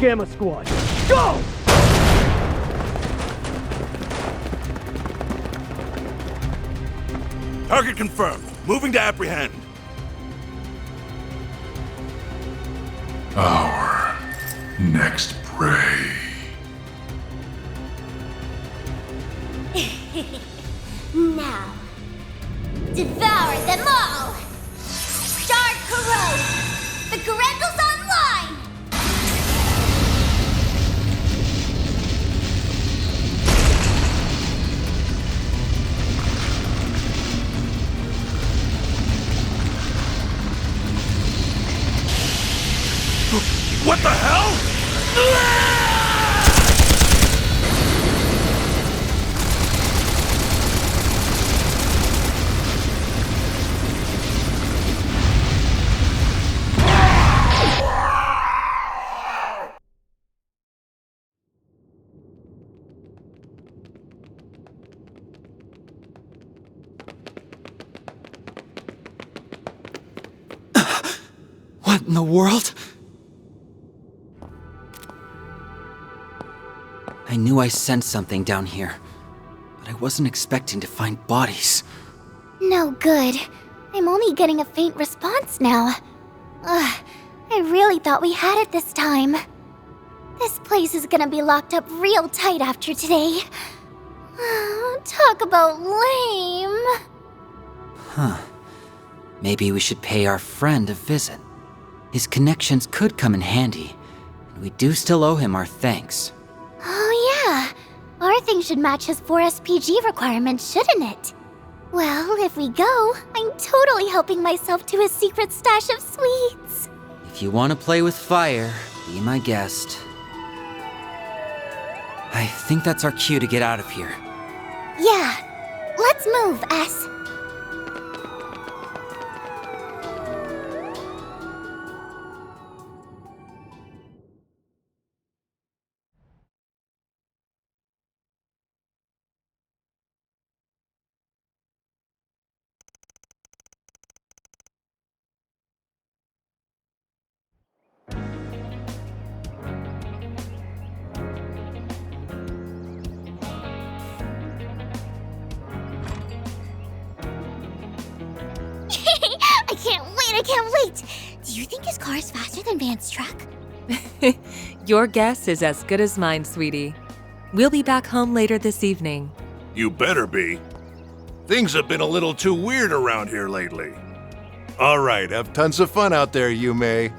Gamma Squad. Go! Target confirmed. Moving to apprehend. Our next prey. Now, devour them all! Start corrode! The Grendels online! What the hell? What in the world? I knew I sensed something down here, but I wasn't expecting to find bodies. No good. I'm only getting a faint response now. Ugh, I really thought we had it this time. This place is gonna be locked up real tight after today. Talk about lame. Huh. Maybe we should pay our friend a visit. His connections could come in handy, and we do still owe him our thanks. Oh yeah, our thing should match his 4 SPG requirements, shouldn't it? Well, if we go, I'm totally helping myself to his secret stash of sweets. If you want to play with fire, be my guest. I think that's our cue to get out of here. Yeah, let's move, S. I can't wait! Do you think his car is faster than Van's truck? Your guess is as good as mine, sweetie. We'll be back home later this evening. You better be. Things have been a little too weird around here lately. All right, have tons of fun out there, Yume.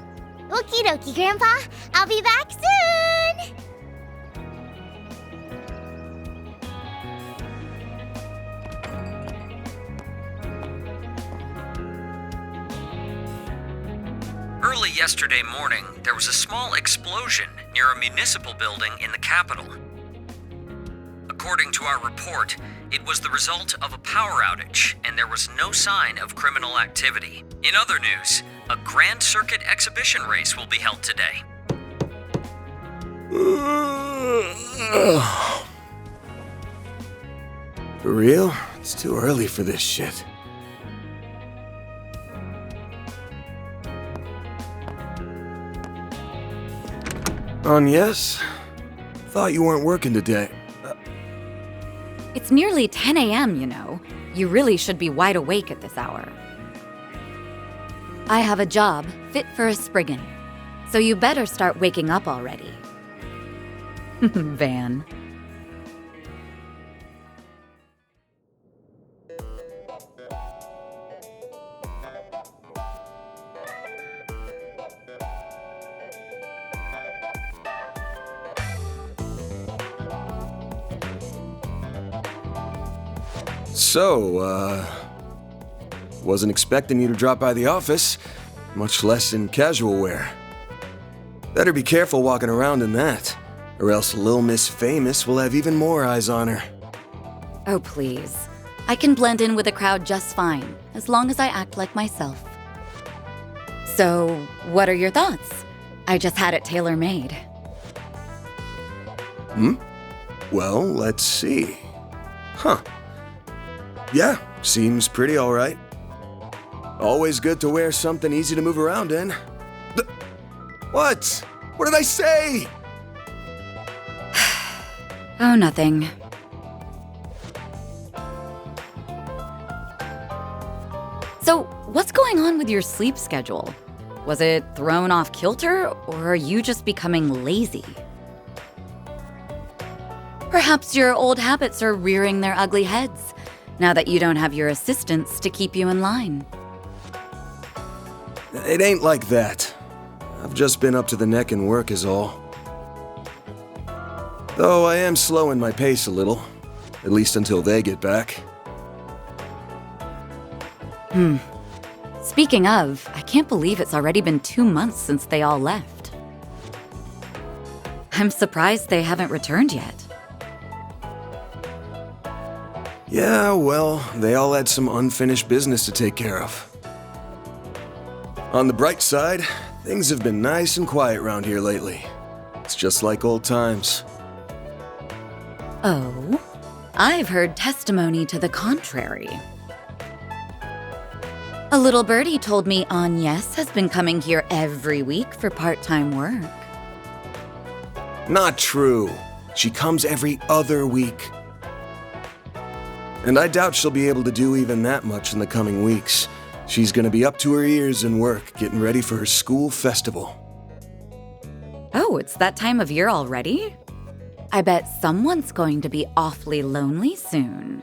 Okie dokie, Grandpa. I'll be back soon! Early yesterday morning, there was a small explosion near a municipal building in the capital. According to our report, it was the result of a power outage, and there was no sign of criminal activity. In other news, a Grand Circuit exhibition race will be held today. For real? It's too early for this shit. Yes? Thought you weren't working today. It's nearly 10 a.m., you know. You really should be wide awake at this hour. I have a job fit for a Spriggan, so you better start waking up already. Van. So, wasn't expecting you to drop by the office, much less in casual wear. Better be careful walking around in that, or else Lil Miss Famous will have even more eyes on her. Oh, please. I can blend in with the crowd just fine, as long as I act like myself. So, what are your thoughts? I just had it tailor-made. Well, let's see. Huh. Yeah, seems pretty alright. Always good to wear something easy to move around in. What? What did I say? Oh, nothing. So, what's going on with your sleep schedule? Was it thrown off kilter, or are you just becoming lazy? Perhaps your old habits are rearing their ugly heads, now that you don't have your assistants to keep you in line. It ain't like that. I've just been up to the neck in work is all. Though I am slowing my pace a little, at least until they get back. Speaking of, I can't believe it's already been 2 months since they all left. I'm surprised they haven't returned yet. Yeah, well, they all had some unfinished business to take care of. On the bright side, things have been nice and quiet around here lately. It's just like old times. Oh? I've heard testimony to the contrary. A little birdie told me Agnes has been coming here every week for part-time work. Not true. She comes every other week. And I doubt she'll be able to do even that much in the coming weeks. She's gonna be up to her ears in work, getting ready for her school festival. Oh, it's that time of year already? I bet someone's going to be awfully lonely soon.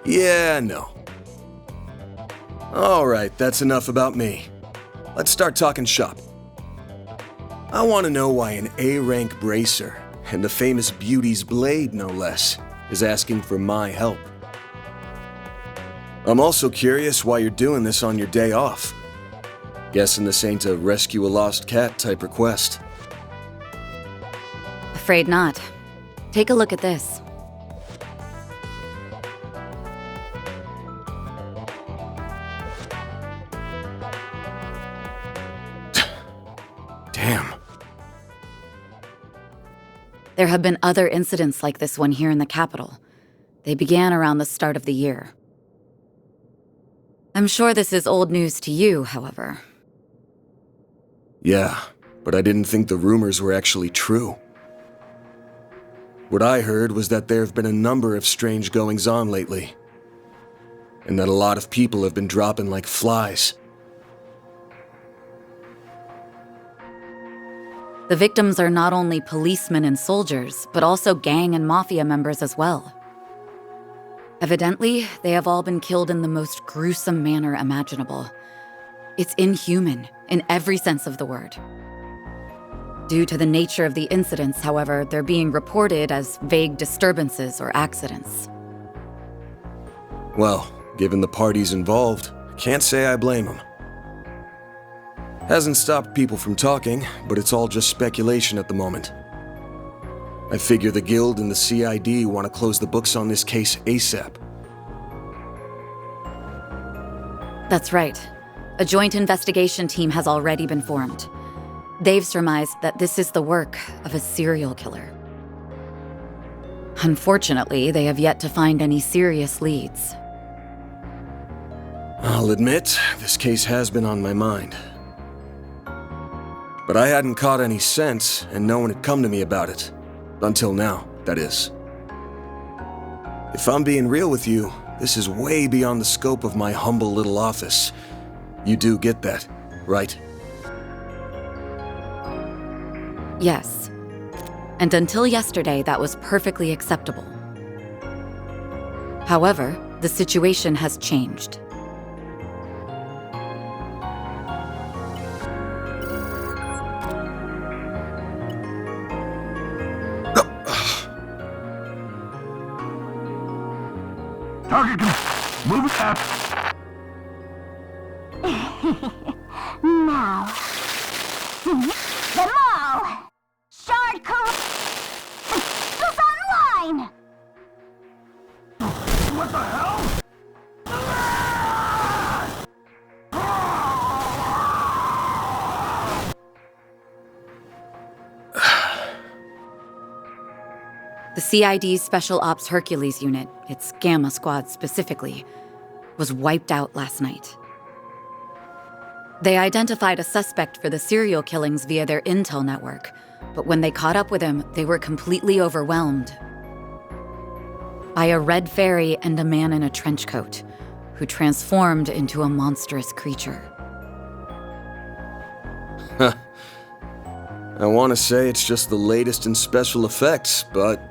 Yeah, no. All right, that's enough about me. Let's start talking shop. I want to know why an A-rank bracer, and the famous Beauty's Blade no less, is asking for my help. I'm also curious why you're doing this on your day off. Guessing this ain't a rescue a lost cat type request. Afraid not. Take a look at this. Damn. There have been other incidents like this one here in the capital. They began around the start of the year. I'm sure this is old news to you, however. Yeah, but I didn't think the rumors were actually true. What I heard was that there have been a number of strange goings-on lately, and that a lot of people have been dropping like flies. The victims are not only policemen and soldiers, but also gang and mafia members as well. Evidently, they have all been killed in the most gruesome manner imaginable. It's inhuman, in every sense of the word. Due to the nature of the incidents, however, they're being reported as vague disturbances or accidents. Well, given the parties involved, can't say I blame them. Hasn't stopped people from talking, but it's all just speculation at the moment. I figure the Guild and the CID want to close the books on this case ASAP. That's right. A joint investigation team has already been formed. They've surmised that this is the work of a serial killer. Unfortunately, they have yet to find any serious leads. I'll admit, this case has been on my mind. But I hadn't caught any sense, and no one had come to me about it. Until now, that is. If I'm being real with you, this is way beyond the scope of my humble little office. You do get that, right? Yes. And until yesterday, that was perfectly acceptable. However, the situation has changed. Target, move it up. Now, seize them all! Shard is online! What the hell? The CID's Special Ops Hercules unit, its Gamma Squad specifically, was wiped out last night. They identified a suspect for the serial killings via their intel network, but when they caught up with him, they were completely overwhelmed by a red fairy and a man in a trench coat, who transformed into a monstrous creature. Huh. I want to say it's just the latest in special effects, but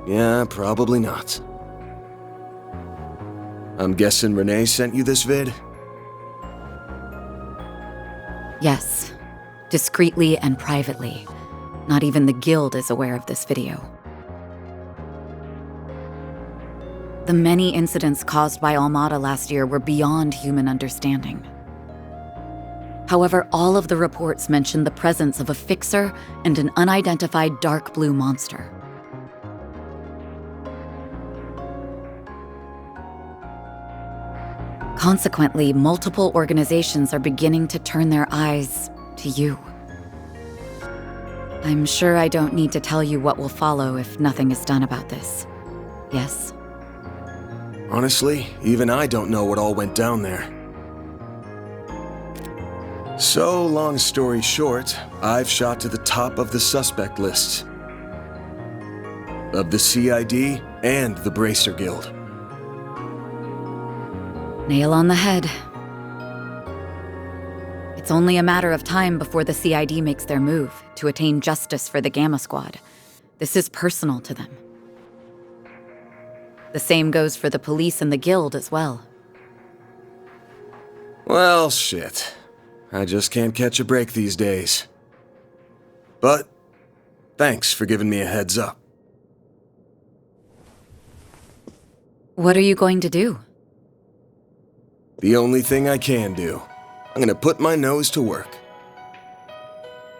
yeah, probably not. I'm guessing Renee sent you this vid? Yes, discreetly and privately. Not even the Guild is aware of this video. The many incidents caused by Almada last year were beyond human understanding. However, all of the reports mentioned the presence of a fixer and an unidentified dark blue monster. Consequently, multiple organizations are beginning to turn their eyes to you. I'm sure I don't need to tell you what will follow if nothing is done about this. Yes? Honestly, even I don't know what all went down there. So, long story short, I've shot to the top of the suspect lists. Of the CID and the Bracer Guild. Nail on the head. It's only a matter of time before the CID makes their move to attain justice for the Gamma Squad. This is personal to them. The same goes for the police and the Guild as well. Well, shit. I just can't catch a break these days. But, thanks for giving me a heads up. What are you going to do? The only thing I can do. I'm gonna put my nose to work.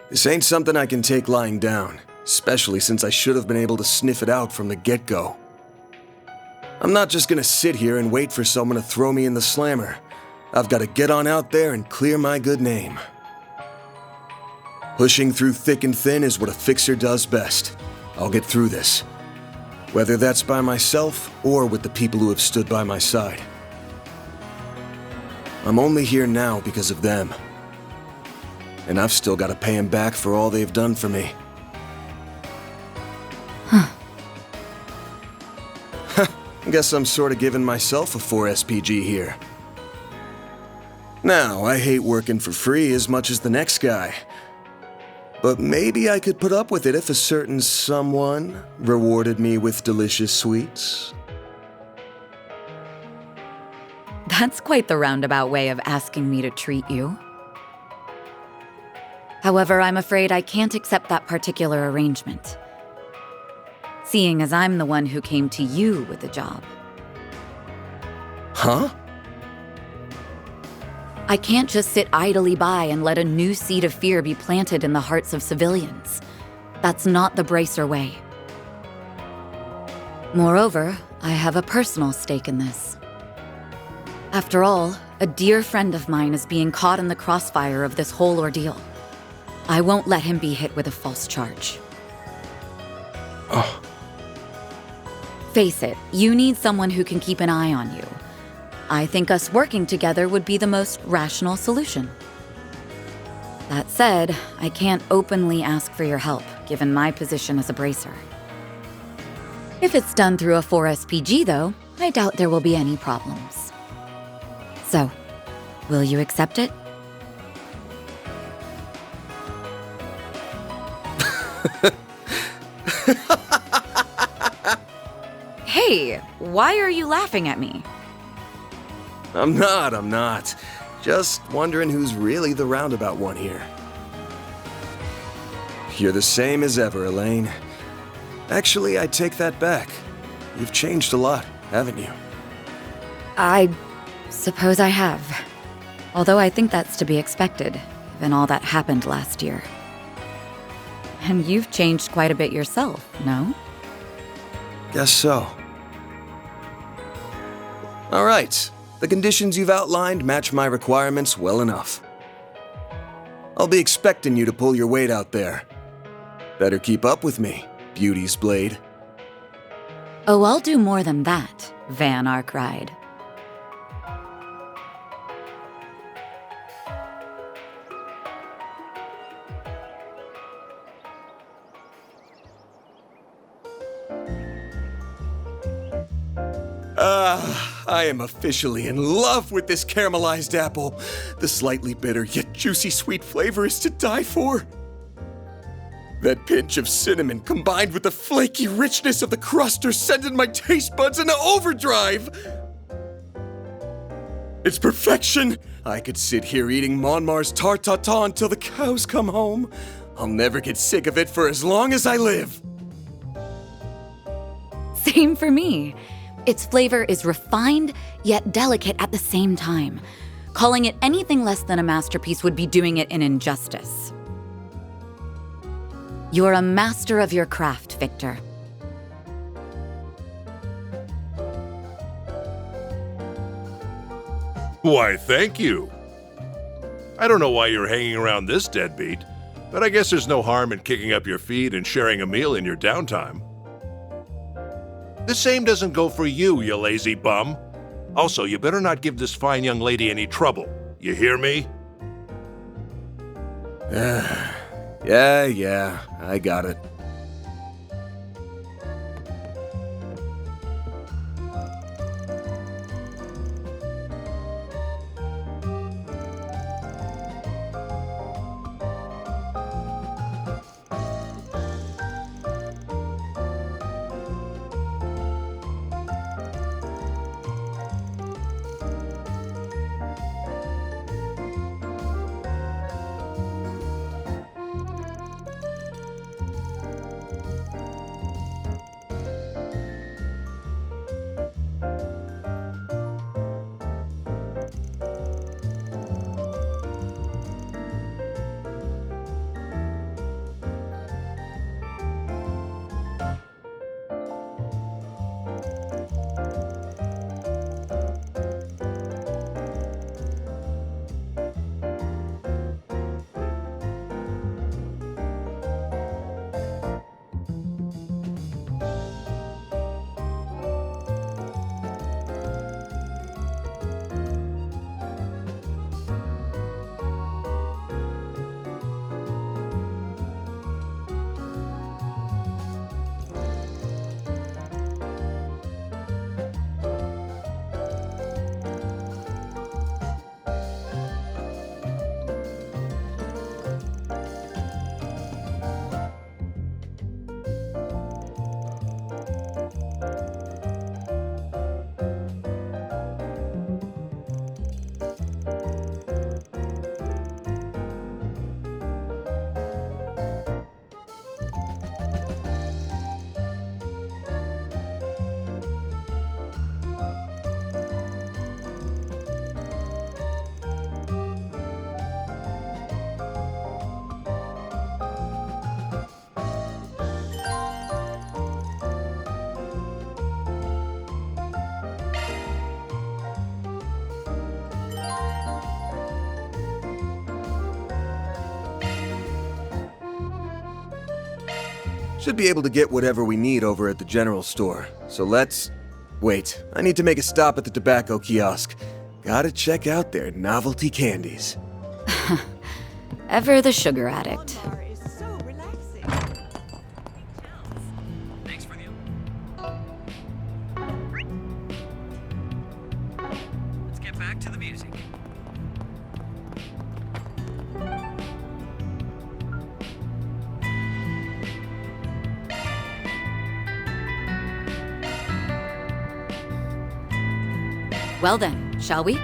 This ain't something I can take lying down, especially since I should have been able to sniff it out from the get-go. I'm not just gonna sit here and wait for someone to throw me in the slammer. I've gotta get on out there and clear my good name. Pushing through thick and thin is what a fixer does best. I'll get through this. Whether that's by myself or with the people who have stood by my side. I'm only here now because of them. And I've still got to pay them back for all they've done for me. Huh. Guess I'm sort of giving myself a 4 SPG here. Now, I hate working for free as much as the next guy. But maybe I could put up with it if a certain someone rewarded me with delicious sweets. That's quite the roundabout way of asking me to treat you. However, I'm afraid I can't accept that particular arrangement, seeing as I'm the one who came to you with the job. Huh? I can't just sit idly by and let a new seed of fear be planted in the hearts of civilians. That's not the Bracer way. Moreover, I have a personal stake in this. After all, a dear friend of mine is being caught in the crossfire of this whole ordeal. I won't let him be hit with a false charge. Oh. Face it, you need someone who can keep an eye on you. I think us working together would be the most rational solution. That said, I can't openly ask for your help, given my position as a bracer. If it's done through a 4 SPG, though, I doubt there will be any problems. So, will you accept it? Hey, why are you laughing at me? I'm not. Just wondering who's really the roundabout one here. You're the same as ever, Elaine. Actually, I take that back. You've changed a lot, haven't you? I suppose I have. Although I think that's to be expected, given all that happened last year. And you've changed quite a bit yourself, no? Guess so. All right. The conditions you've outlined match my requirements well enough. I'll be expecting you to pull your weight out there. Better keep up with me, Beauty's Blade. Oh, I'll do more than that, Van Arkwright. I am officially in love with this caramelized apple. The slightly bitter yet juicy sweet flavor is to die for. That pinch of cinnamon combined with the flaky richness of the crust are sending my taste buds into overdrive. It's perfection. I could sit here eating Monmar's tart tatin until the cows come home. I'll never get sick of it for as long as I live. Same for me. Its flavor is refined, yet delicate at the same time. Calling it anything less than a masterpiece would be doing it an injustice. You're a master of your craft, Victor. Why, thank you. I don't know why you're hanging around this deadbeat, but I guess there's no harm in kicking up your feet and sharing a meal in your downtime. The same doesn't go for you, you lazy bum. Also, you better not give this fine young lady any trouble. You hear me? Yeah, I got it. Should be able to get whatever we need over at the general store. So let's... Wait, I need to make a stop at the tobacco kiosk. Gotta check out their novelty candies. Ever the sugar addict. Thanks for the... Let's get back to the music. Well then, shall we?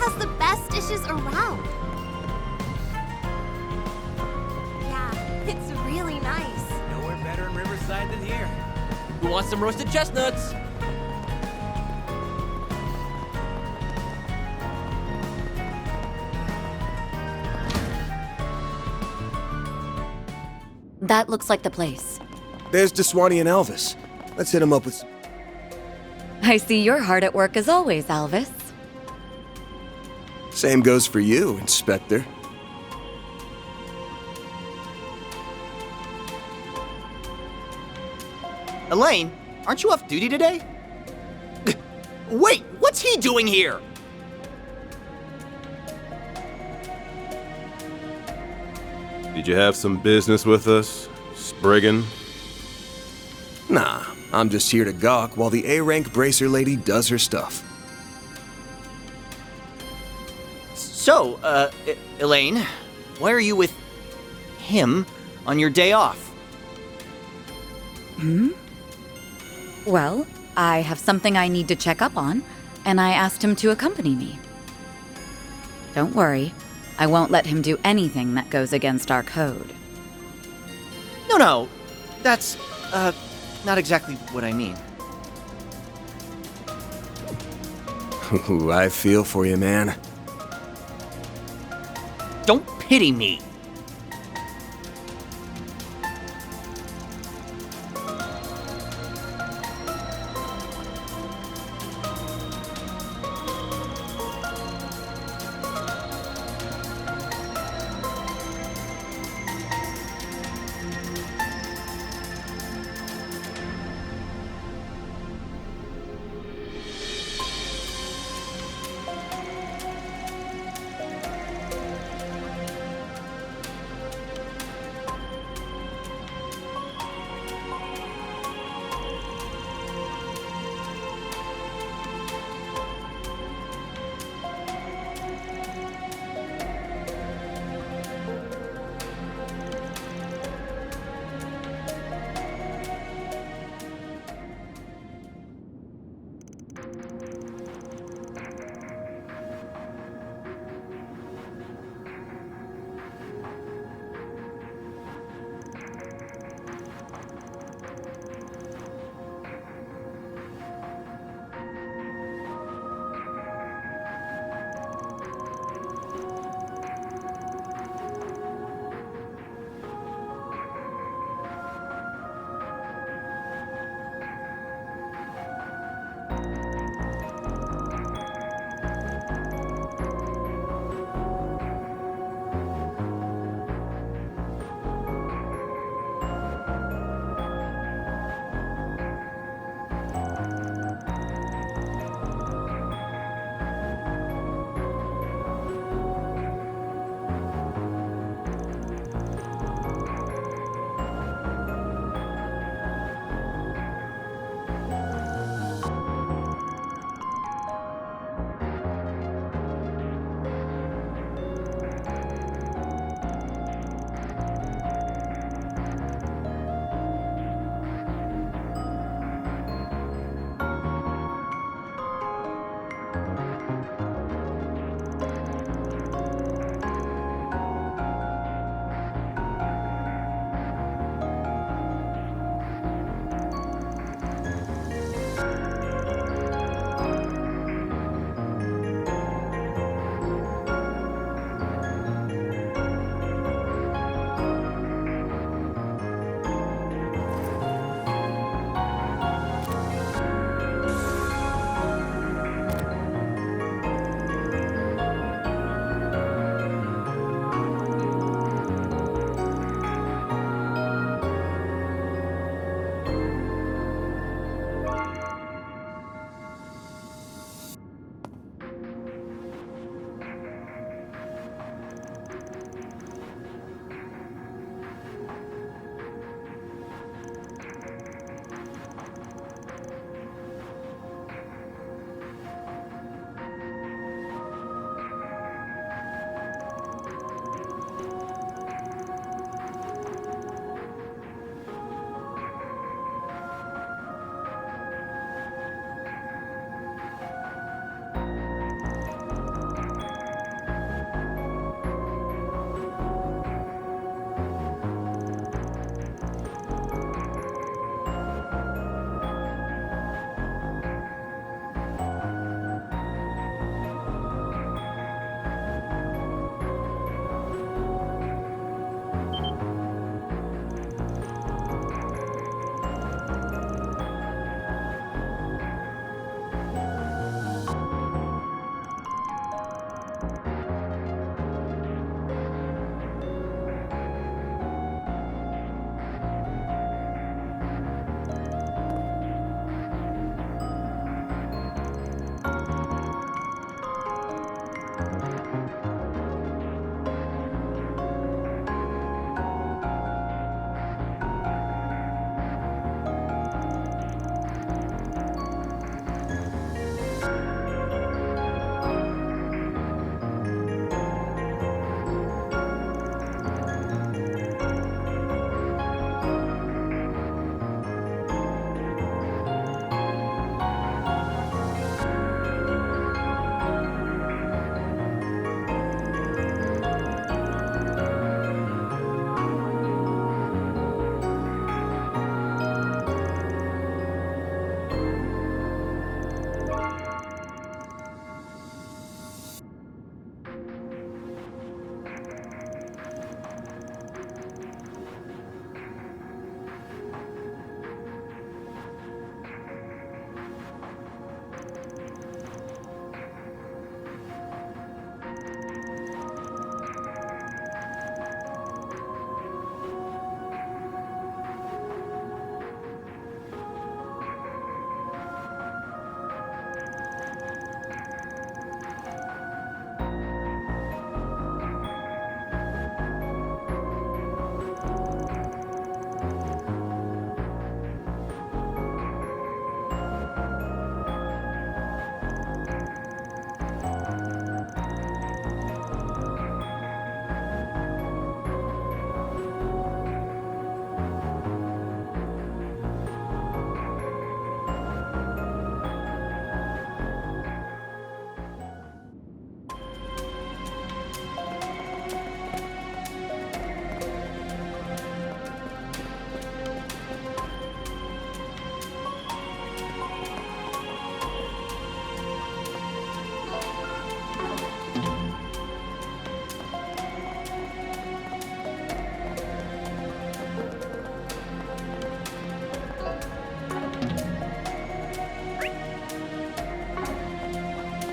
has the best dishes around. Yeah, it's really nice. Nowhere better in Riverside than here. Who wants some roasted chestnuts? That looks like the place. There's Deswani and Elvis. Let's hit him up with... I see you're hard at work as always, Alvis. Same goes for you, Inspector. Elaine, aren't you off duty today? Wait, what's he doing here? Did you have some business with us, Spriggan? Nah, I'm just here to gawk while the A-rank bracer lady does her stuff. So, Elaine, why are you with him on your day off? Well, I have something I need to check up on, and I asked him to accompany me. Don't worry, I won't let him do anything that goes against our code. No, that's, not exactly what I mean. Ooh, I feel for you, man. Don't pity me.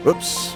Whoops.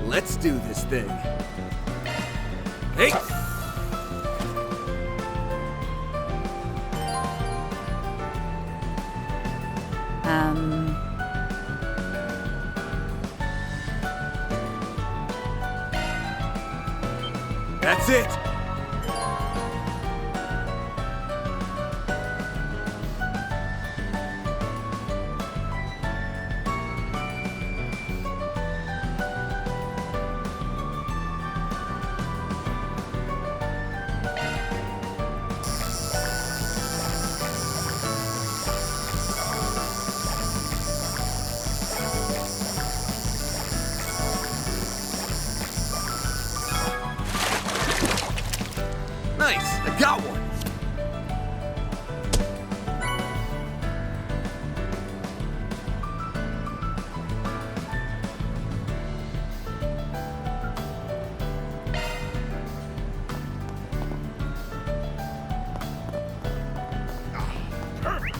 Let's do this thing. Hey! That's it! Nice! I got one! Perfect.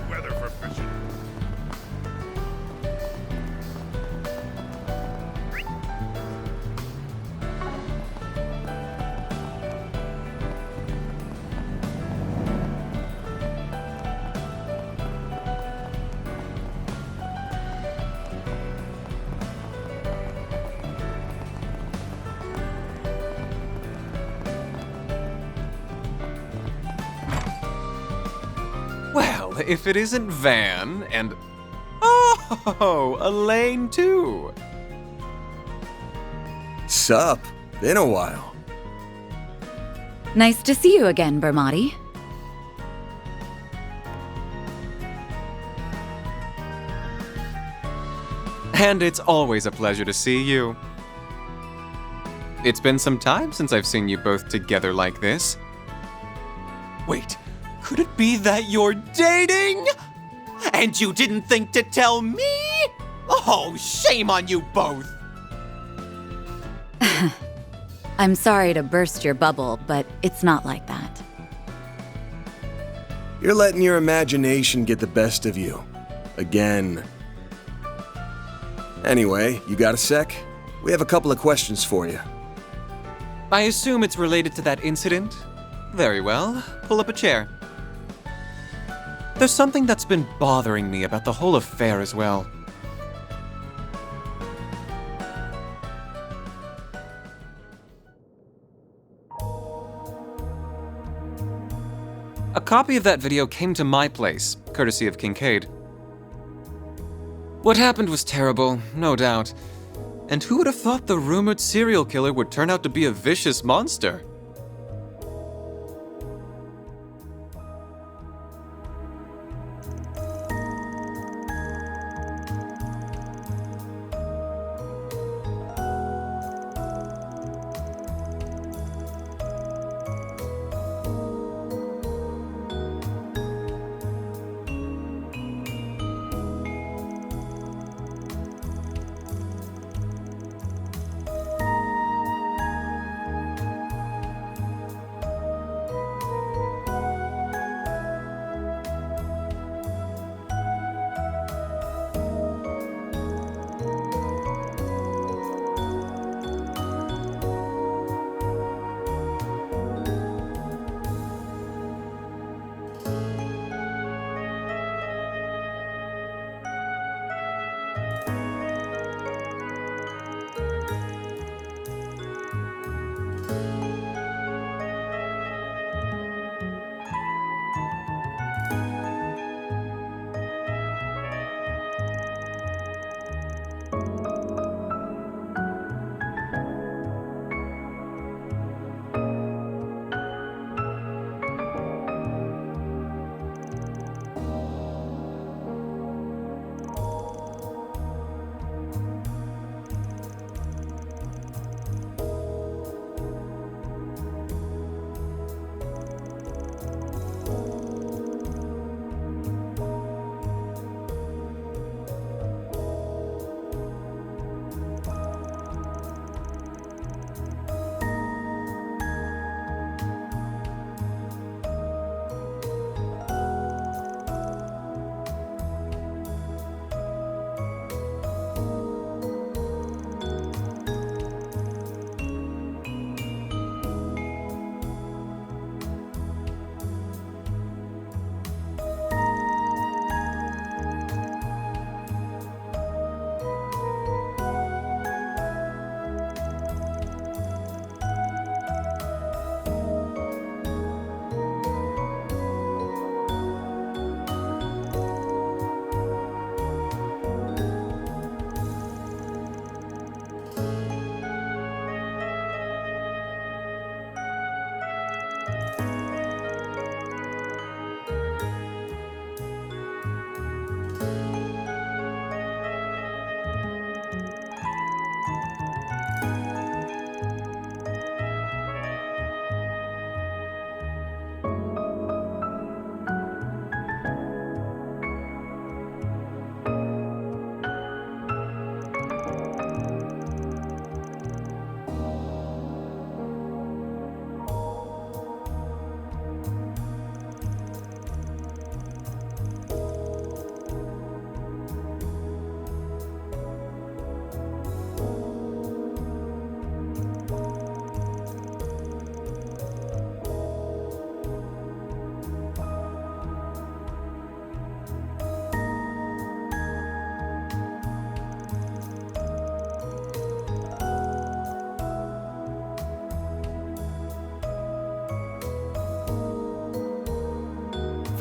Weather for fishing. Well, if it isn't Van and... Oh, Elaine too. Sup? Been a while. Nice to see you again, Bermati. And it's always a pleasure to see you. It's been some time since I've seen you both together like this. Wait, could it be that you're dating? And you didn't think to tell me? Oh, shame on you both! I'm sorry to burst your bubble, but it's not like that. You're letting your imagination get the best of you. Again. Anyway, you got a sec? We have a couple of questions for you. I assume it's related to that incident? Very well, pull up a chair. There's something that's been bothering me about the whole affair as well. A copy of that video came to my place, courtesy of Kincaid. What happened was terrible, no doubt. And who would have thought the rumored serial killer would turn out to be a vicious monster?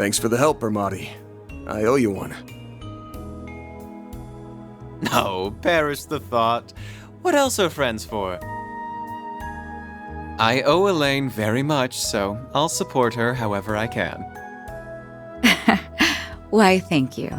Thanks for the help, Ermati. I owe you one. No, perish the thought. What else are friends for? I owe Elaine very much, so I'll support her however I can. Why, thank you.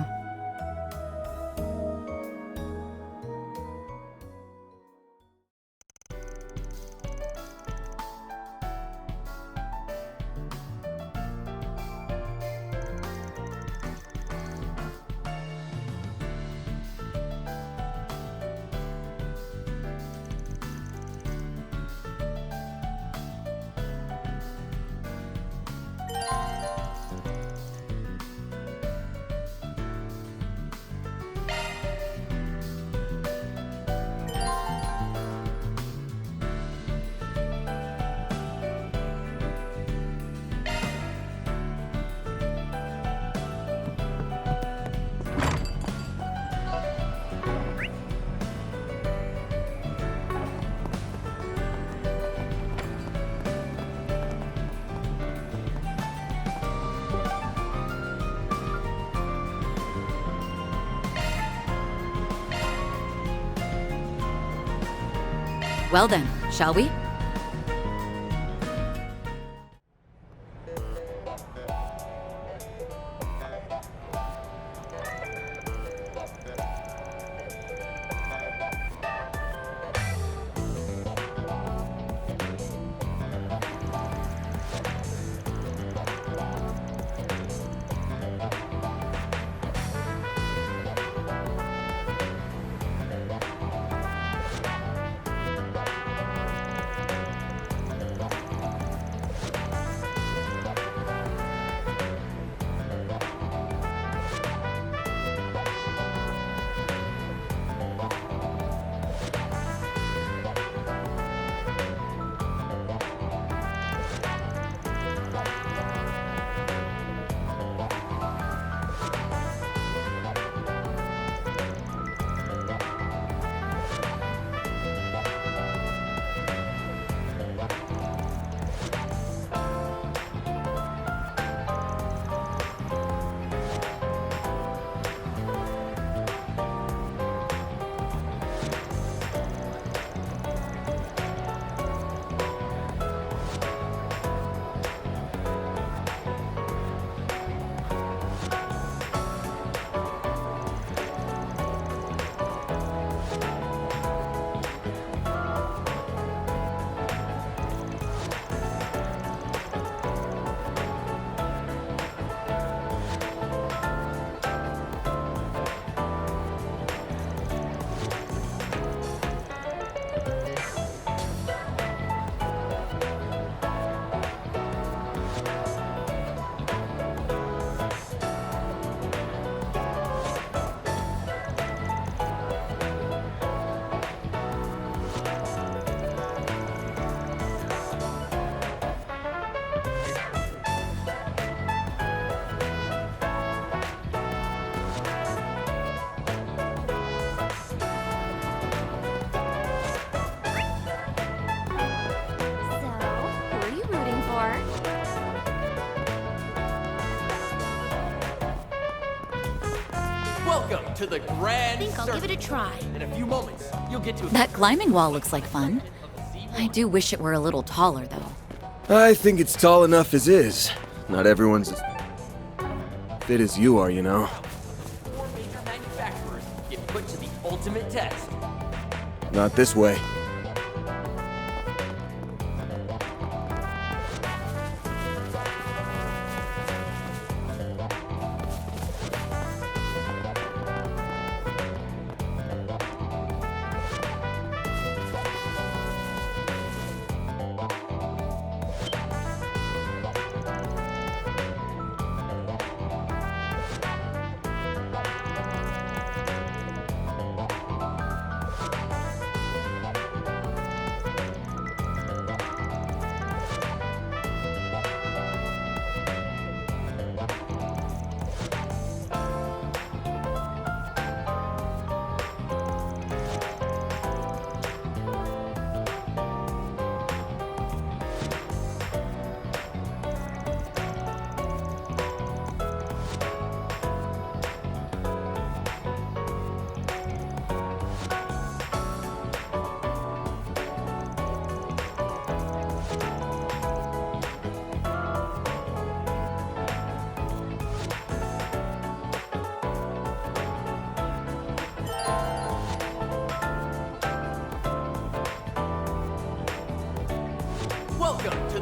Well then, shall we? Welcome to the Grand I think I'll give it a try. In a few moments, you'll get to... That climbing wall looks like fun. I do wish it were a little taller, though. I think it's tall enough as is. Not everyone's as fit as you are, you know. Four major manufacturers get put to the ultimate test. Not this way.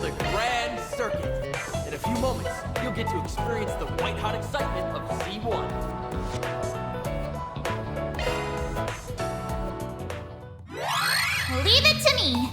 the Grand Circuit. In a few moments, you'll get to experience the white-hot excitement of Z1. Leave it to me.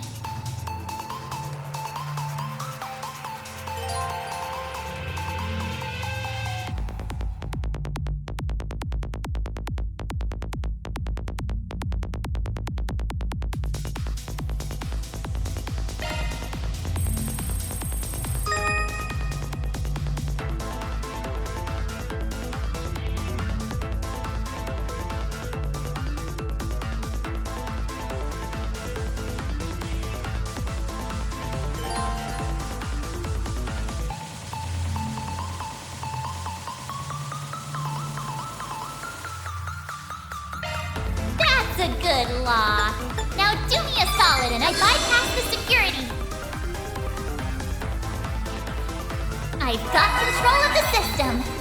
That's a good law. Now do me a solid and I bypass the security. I've got control of the system.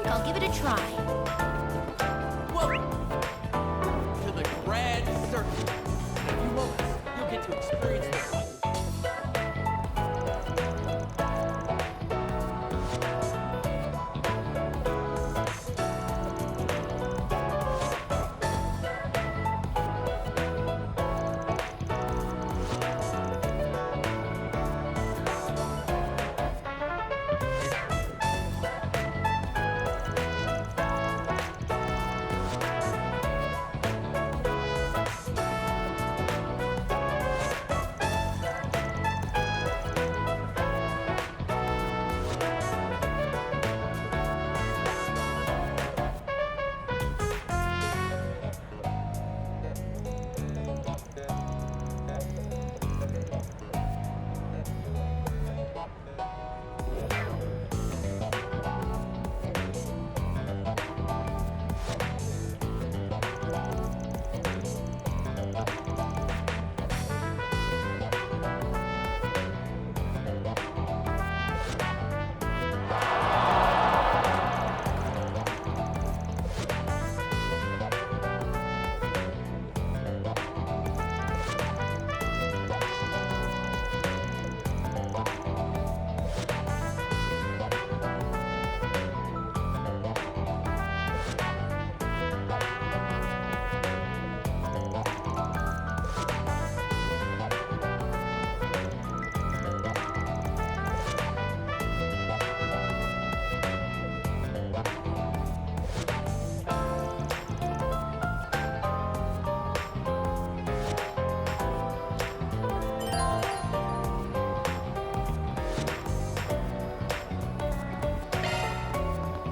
I'll give it a try. Welcome to the Grand Circuit. In a few moments, you'll get to experience the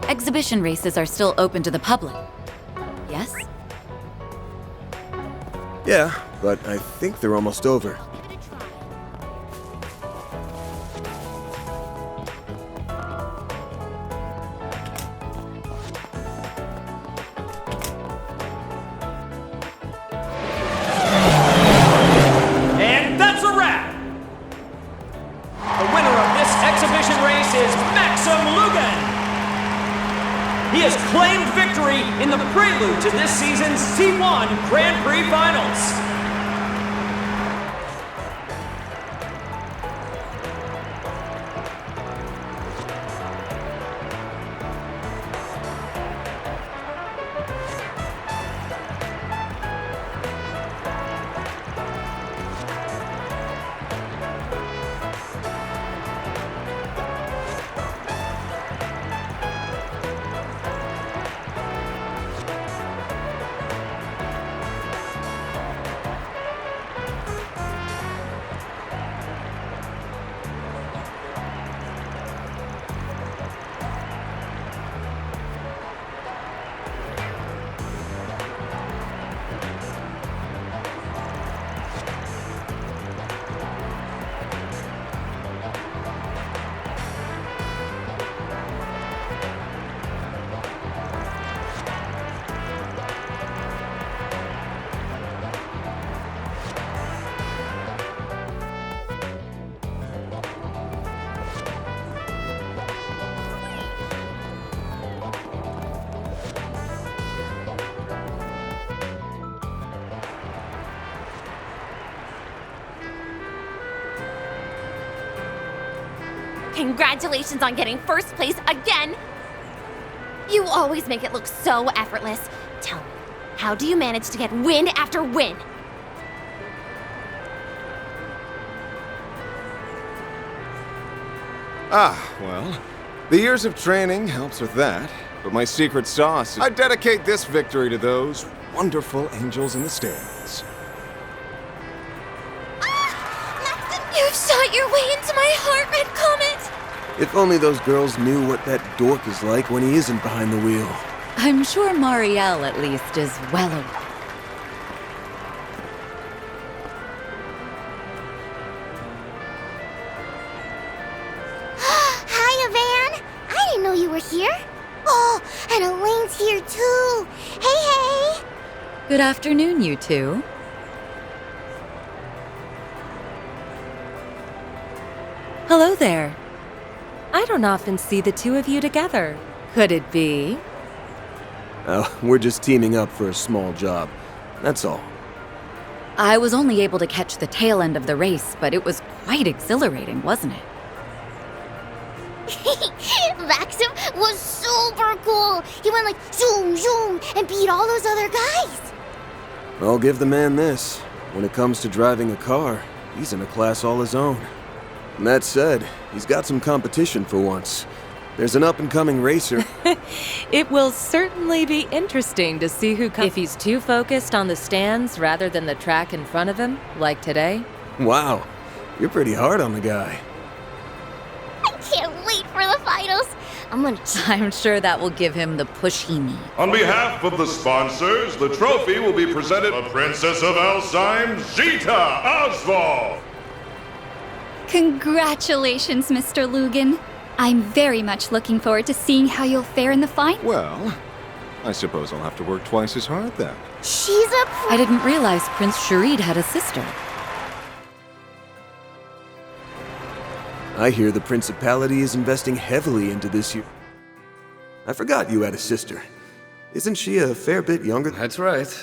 Exhibition races are still open to the public. Yes? Yeah, but I think they're almost over. this season's C1 Grand Prix Finals. Congratulations on getting first place again! You always make it look so effortless. Tell me, how do you manage to get win after win? Well, the years of training helps with that, but my secret sauce is I dedicate this victory to those wonderful angels in the stands. You've shot your way into my heart, Red Comet! If only those girls knew what that dork is like when he isn't behind the wheel. I'm sure Marielle, at least, is well aware. Hiya, Van! I didn't know you were here. Oh, and Elaine's here too. Hey, hey! Good afternoon, you two. Hello there. I don't often see the two of you together. Could it be? Oh, we're just teaming up for a small job. That's all. I was only able to catch the tail end of the race, but it was quite exhilarating, wasn't it? Maxim was super cool. He went like zoom, zoom, and beat all those other guys. I'll give the man this. When it comes to driving a car, he's in a class all his own. And that said, he's got some competition for once. There's an up-and-coming racer. It will certainly be interesting to see who comes. If he's too focused on the stands rather than the track in front of him, like today. Wow, you're pretty hard on the guy. I can't wait for the finals. I'm sure that will give him the push he needs. On behalf of the sponsors, the trophy will be presented to Princess of Alzheim, Zita Oswald. Congratulations, Mr. Lugan. I'm very much looking forward to seeing how you'll fare in the final. Well, I suppose I'll have to work twice as hard then. She's a I didn't realize Prince Sharid had a sister. I hear the Principality is investing heavily into this year. I forgot you had a sister. Isn't she a fair bit younger? That's right.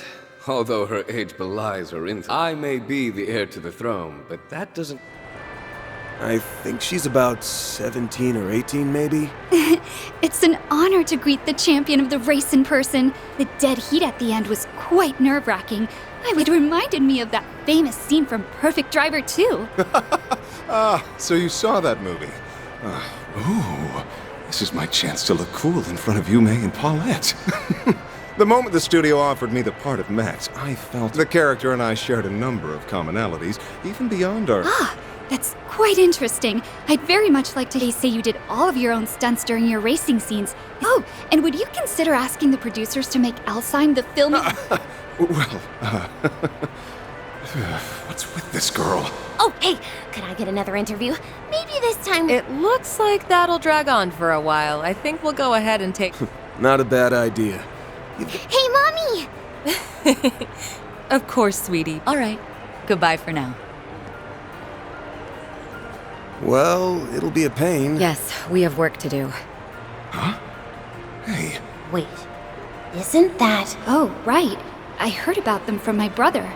Although her age belies her intellect. I may be the heir to the throne, but that doesn't... I think she's about 17 or 18, maybe? It's an honor to greet the champion of the race in person. The dead heat at the end was quite nerve-wracking. It reminded me of that famous scene from Perfect Driver 2. So you saw that movie. Ooh, this is my chance to look cool in front of Yume and Paulette. The moment the studio offered me the part of Max, I felt the character and I shared a number of commonalities, even beyond our... That's quite interesting. I'd very much like to say you did all of your own stunts during your racing scenes. Oh, and would you consider asking the producers to make Alzheim the film? What's with this girl? Oh, hey, could I get another interview? Maybe this time... It looks like that'll drag on for a while. I think we'll go ahead and take... Not a bad idea. Hey, Mommy! Of course, sweetie. All right. Goodbye for now. Well, it'll be a pain. Yes, we have work to do. Huh? Hey. Wait, Isn't that... Oh, right. I heard about them from my brother.